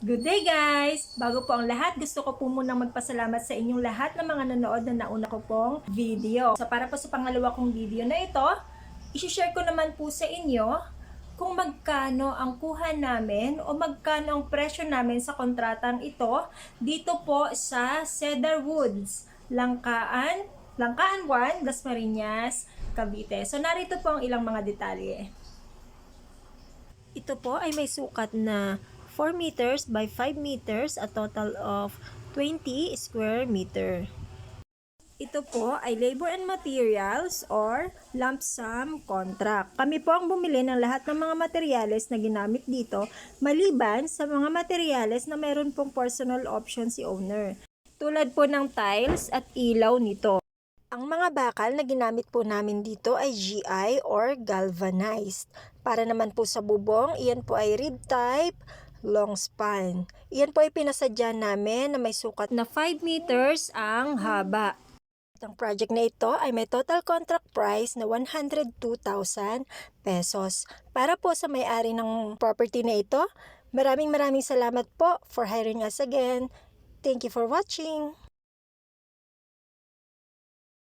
Good day guys! Bago po ang lahat, gusto ko po munang magpasalamat sa inyong lahat ng mga nanood na nauna ko pong video. So para po sa pangalawa kong video na ito, isi-share ko naman po sa inyo kung magkano ang kuha namin o magkano ang presyo namin sa kontratang ito dito po sa Cedar Woods, Langkaan 1, Dasmariñas, Cavite. So narito po ang ilang mga detalye. Ito po ay may sukat na 4 meters by 5 meters, a total of 20 square meter. Ito po ay labor and materials or lump sum contract. Kami po ang bumili ng lahat ng mga materyales na ginamit dito, maliban sa mga materyales na meron pong personal option si owner. Tulad po ng tiles at ilaw nito. Ang mga bakal na ginamit po namin dito ay GI or galvanized. Para naman po sa bubong, iyan po ay rib type, long span. Iyan po ay pinasadya namin na may sukat na 5 meters ang haba. Ang project na ito ay may total contract price na 102,000 pesos. Para po sa may-ari ng property na ito, maraming salamat po for hiring us again. Thank you for watching.